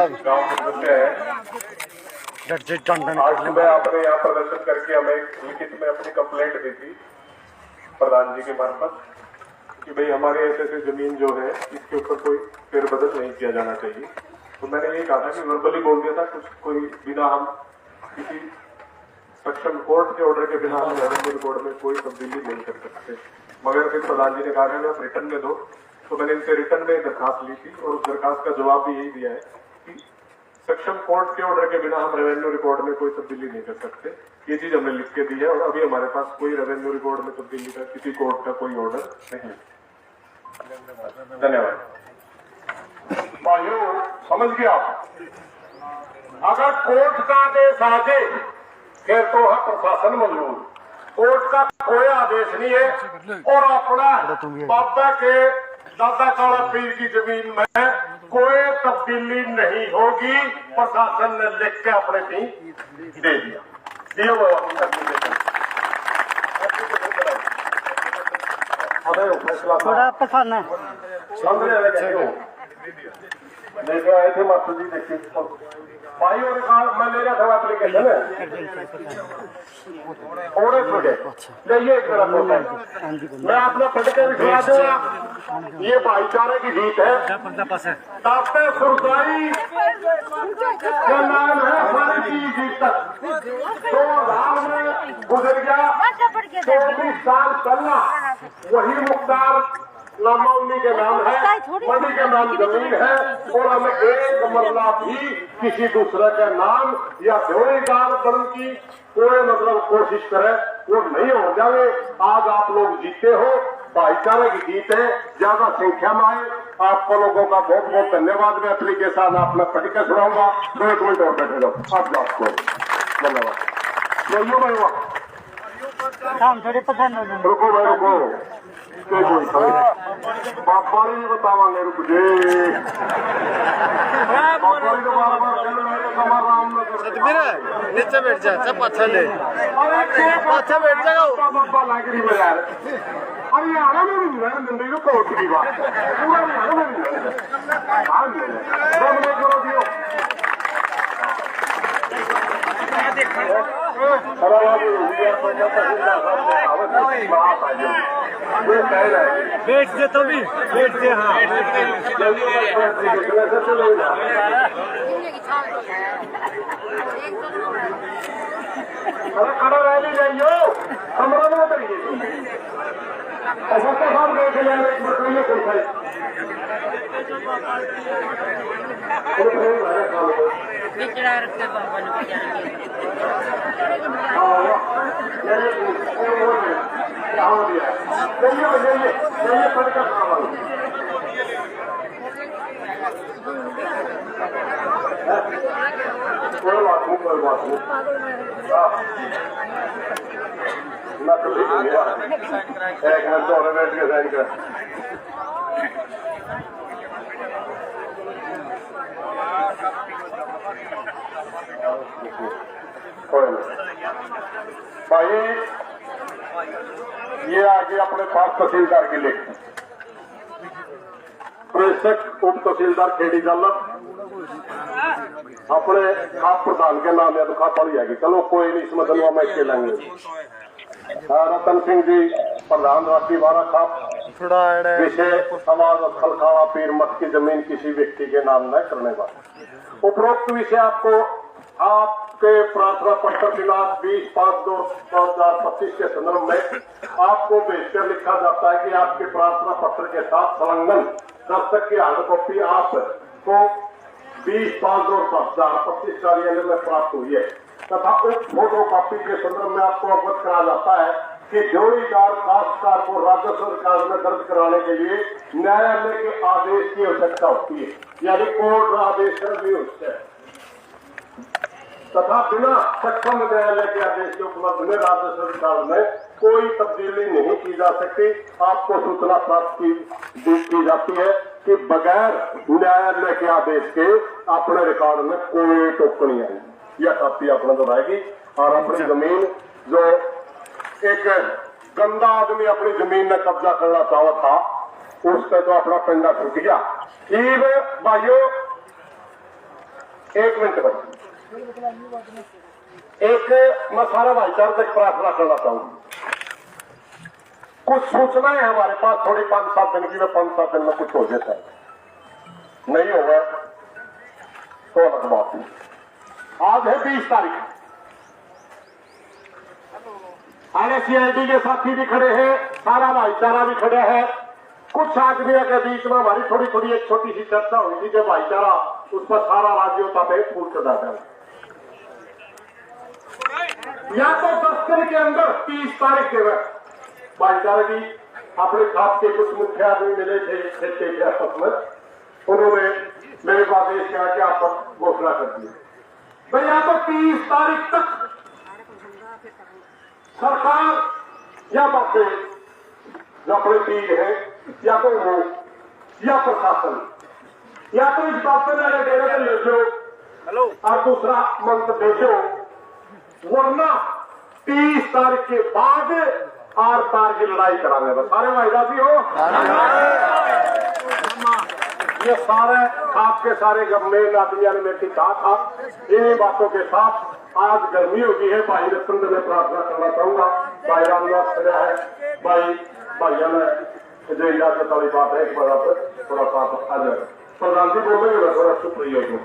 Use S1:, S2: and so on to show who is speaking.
S1: गाँव के बच्चे हैं। आज सुबह आपने यहाँ प्रदर्शन करके हमें लिखित में अपनी कंप्लेंट दी थी प्रधान जी के मार्फत कि भाई हमारे ऐसे ऐसे जमीन जो है इसके ऊपर कोई फेरबदल नहीं किया जाना चाहिए। तो मैंने ये कहा था कि वर्बली बोल दिया था कुछ कोई बिना हम किसी सक्षम कोर्ट के ऑर्डर के बिना हम रेवेन्यू रिकॉर्ड में कोई तब्दीली नहीं कर सकते। मगर फिर प्रधान जी ने कहा कि आप रिटर्न में दो, तो मैंने इनसे रिटर्न में दरखास्त ली थी और उस दरखास्त का जवाब भी यही दिया है कि सक्षम कोर्ट के ऑर्डर के बिना हम रेवेन्यू रिकॉर्ड में कोई तब्दीली नहीं कर सकते। ये चीज हमने लिख के दी है और अभी हमारे पास कोई रेवेन्यू रिकॉर्ड में तब्दीली का किसी कोर्ट का कोई ऑर्डर नहीं। धन्यवाद।
S2: भाइयों समझ गया, अगर कोर्ट का आदेश आ जाए फिर तो है प्रशासन मंजूर। कोर्ट का कोई आदेश नहीं है और अपना बाबा के दादा काला पीर की जमीन में कोई तब्दीली नहीं होगी। प्रशासन ने लिख के अपने भी दे दिया।
S3: थोड़ा पसंद है
S2: लेके आए थे मास्टर जी, देखिए भाई और मैं ले रहा था एप्लीकेशन और जाइए एक तरफ होता है। मैं अपना पढ़ के दिखा दूंगा। ये भाईचारे की जीत है। डॉक्टर सुरसाई का नाम है हमारी की जीत तक 2000 में गुजर गया। 24 साल पहला वही मुख्तार नामा उन्हीं के नाम है, मनी के नाम जमीन है और हमें एक मरला भी किसी दूसरे के नाम या जोड़ीदार बन की कोई मतलब कोशिश करे वो नहीं हो जाए। आज आप लोग जीते हो, भाईचारे की जीत है, ज्यादा संख्या में आए। आप लोगों का बहुत बहुत धन्यवाद। मैं एप्लीकेशन आपने पढ़ के सुनाऊंगा। 2 मिनट और बैठे रहो आप आपको धन्यवाद। रुको भाई रुको, बापा ने बतावांगे रुक जे बापा ने बार बार
S3: नीचे बैठ जा, सब अच्छा ले अच्छा बैठ जाओ।
S2: बाबा लग रही है यार। हरियाणा में भी रहने देंगे तो कोर्ट की बात है, पूरा हरियाणा में भी रहने
S3: बैठ दे तो भी बैठ दे। हाँ
S2: अरे खड़ा रह नहीं जाइयो, कमरा में उतरिए। ऐसा तो हम गए थे यार, एक बताइए कोई भाई कोई बात नहीं, कोई बात नहीं। नकली एक घंटे और बैठ के साइन कर भाई। ये आगे अपने पास तहसीलदार की लिख, प्रेषक उप तहसीलदार खेड़ी जालत अपने खाप प्रधान के नाम या तो खा पड़ जाएगी। चलो कोई नहीं, इसमें धनवा में इसके लेंगे। रतन सिंह जी प्रधान राशि 12 खाप विषय समाज खलखाड़ा पीर मठ की जमीन किसी व्यक्ति के नाम न करने वाले। उपरोक्त विषय आपको आपके प्रार्थना पत्र दिनांक 20/5/2025 के संदर्भ में आपको भेजकर लिखा जाता है कि आपके प्रार्थना पत्र के साथ संलग्न दस्तक की हार्ड कॉपी आपको 20/5/2025 कार्यालय में प्राप्त हुई है तथा उस फोटो कॉपी के संदर्भ में आपको अवगत करा जाता है कि जोड़ीदार काश्तकार को राजस्व रिकॉर्ड में दर्ज कराने के लिए न्यायालय के आदेश की आवश्यकता होती है, यानी कोर्ट आदेश भी होता है तथा बिना सक्षम न्यायालय के आदेश के उपलब्ध में राजस्व रिकॉर्ड में कोई तब्दीली नहीं की जा सकती। आपको सूचना प्राप्त की जाती है कि बगैर न्यायालय के आदेश के अपने रिकॉर्ड में कोई टिप्पणी आई या कापी अपने दोहराएगी और अपनी जमीन जो एक गंदा आदमी अपनी जमीन में कब्जा करना चाहता था उससे तो अपना पिंडा छूट गया। भाइयों एक मिनट बस, एक मैं सारा भाईचारा तक प्रार्थना करना चाहूंगा। कुछ सूचना है हमारे पास थोड़ी 5-7 दिन की, 5-7 दिन में कुछ हो जाता है, नहीं होगा तो अलग बात नहीं। आज है 20 तारीख, NSCID के साथी भी खड़े हैं, सारा भाईचारा भी खड़ा है। कुछ आदमियों के बीच में हमारी थोड़ी थोड़ी एक छोटी सी चर्चा हुई थी जो भाईचारा उस पर सारा राज्यों का फूल चढ़ा है। या तो 10 दिन के अंदर 30 तारीख के वक्त भाईचारा की अपने खास के कुछ मुख्य आदमी मिले थे के आपस में, उन्होंने मेरे को आदेश किया कि आप घोषणा कर दी भाई, या तो 30 तारीख तक सरकार या बातें जो अपने चीज है, या तो वो या प्रशासन, या तो इस बात पर डेरेशन ले दो और दूसरा मंत्र भेजो, वरना 30 तारीख के बाद आर पार की लड़ाई कराने बस। सारे महिलासी हो, ये सारे आपके सारे मेन आदमियों ने मेरे कहा था। इन्हीं बातों के साथ आज गर्मी होगी है, भाई रतन में प्रार्थना करना चाहूंगा, भाई रामदास खड़ा है, भाइयों ने जो इजाजत वाली बात है, थोड़ा सा आ जाए। प्रधान जी बोलेंगे, थोड़ा चुप रही हो।